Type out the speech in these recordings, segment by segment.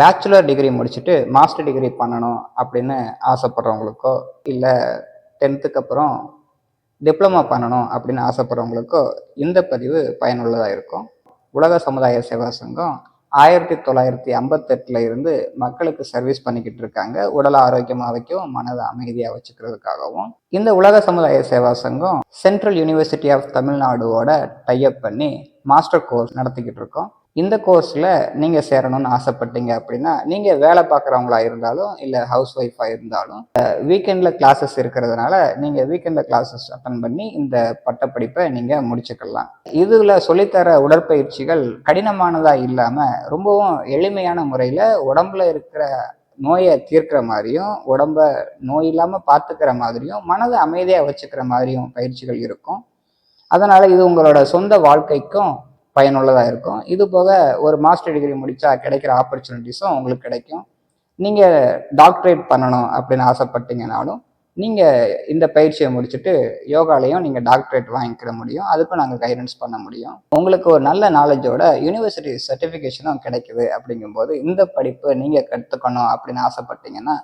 Bachelor degree முடிச்சுட்டு master degree பண்ணணும் அப்படின்னு ஆசைப்படுறவங்களுக்கோ, இல்லை 10th அப்புறம் டிப்ளமா பண்ணணும் அப்படின்னு ஆசைப்படுறவங்களுக்கோ இந்த பதிவு பயனுள்ளதாக இருக்கும். உலக சமுதாய சேவா சங்கம் 1958 இருந்து மக்களுக்கு சர்வீஸ் பண்ணிக்கிட்டு இருக்காங்க. உடலை ஆரோக்கியமாக வைக்கவும், மனதை அமைதியாக வச்சுக்கிறதுக்காகவும். இந்த உலக சமுதாய சேவா சங்கம் சென்ட்ரல் யூனிவர்சிட்டி ஆஃப் தமிழ்நாடுவோட டைப் பண்ணி மாஸ்டர் கோர்ஸ் நடத்திக்கிட்டு இருக்கோம். இந்த கோர்ஸில் நீங்கள் சேரணும்னு ஆசைப்பட்டீங்க அப்படின்னா, நீங்கள் வேலை பார்க்குறவங்களா இருந்தாலும் இல்லை ஹவுஸ் ஒய்ஃபாக இருந்தாலும் வீக்கெண்டில் கிளாஸஸ் இருக்கிறதுனால நீங்கள் வீக்கெண்டில் கிளாஸஸ் அட்டன் பண்ணி இந்த பட்டப்படிப்பை நீங்கள் முடிச்சுக்கலாம். இதில் சொல்லித்தர உடற்பயிற்சிகள் கடினமானதாக இல்லாமல் ரொம்பவும் எளிமையான முறையில் உடம்புல இருக்கிற நோயை தீர்க்கிற மாதிரியும், உடம்ப நோய் இல்லாமல் பார்த்துக்கிற மாதிரியும், மனதை அமைதியாக வச்சுக்கிற மாதிரியும் பயிற்சிகள் இருக்கும். அதனால் இது உங்களோட சொந்த வாழ்க்கைக்கும் பயனுள்ளதாக இருக்கும். இது போக ஒரு மாஸ்டர் டிகிரி முடித்தா கிடைக்கிற ஆப்பர்ச்சுனிட்டிஸும் உங்களுக்கு கிடைக்கும். நீங்கள் டாக்டரேட் பண்ணணும் அப்படின்னு ஆசைப்பட்டீங்கனாலும் நீங்கள் இந்த பயிற்சியை முடிச்சுட்டு யோகாலையும் நீங்கள் டாக்டரேட் வாங்கிக்கிற முடியும். அதுக்கும் நாங்கள் கைடன்ஸ் பண்ண முடியும். உங்களுக்கு ஒரு நல்ல நாலேஜோட யூனிவர்சிட்டி சர்டிஃபிகேஷனும் கிடைக்குது. அப்படிங்கும்போது இந்த படிப்பு நீங்கள் கற்றுக்கணும் அப்படின்னு ஆசைப்பட்டீங்கன்னா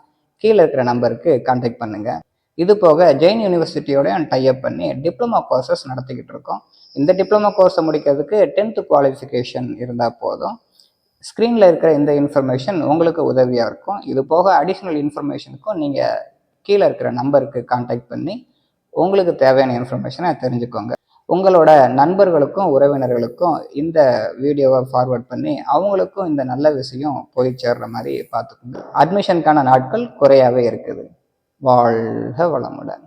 கீழே இருக்கிற நம்பருக்கு கான்டாக்ட் பண்ணுங்கள். இது போக ஜெயின் யூனிவர்சிட்டியோட டைப் பண்ணி டிப்ளமா கோர்சஸ் நடத்திக்கிட்டு இருக்கோம். இந்த டிப்ளமா கோர்ஸை முடிக்கிறதுக்கு 10th குவாலிஃபிகேஷன் இருந்தால் போதும். ஸ்க்ரீனில் இருக்கிற இந்த இன்ஃபர்மேஷன் உங்களுக்கு உதவியாக இருக்கும். இது போக அடிஷ்னல் இன்ஃபர்மேஷனுக்கும் நீங்கள் கீழே இருக்கிற நம்பருக்கு கான்டாக்ட் பண்ணி உங்களுக்கு தேவையான இன்ஃபர்மேஷனை தெரிஞ்சுக்கோங்க. உங்களோட நண்பர்களுக்கும் உறவினர்களுக்கும் இந்த வீடியோவை ஃபார்வர்ட் பண்ணி அவங்களுக்கும் இந்த நல்ல விஷயம் போய் சேர்ற மாதிரி பார்த்துக்கோங்க. அட்மிஷனுக்கான நாட்கள் குறையாவே இருக்குது. வாழ்க வளமுடன்.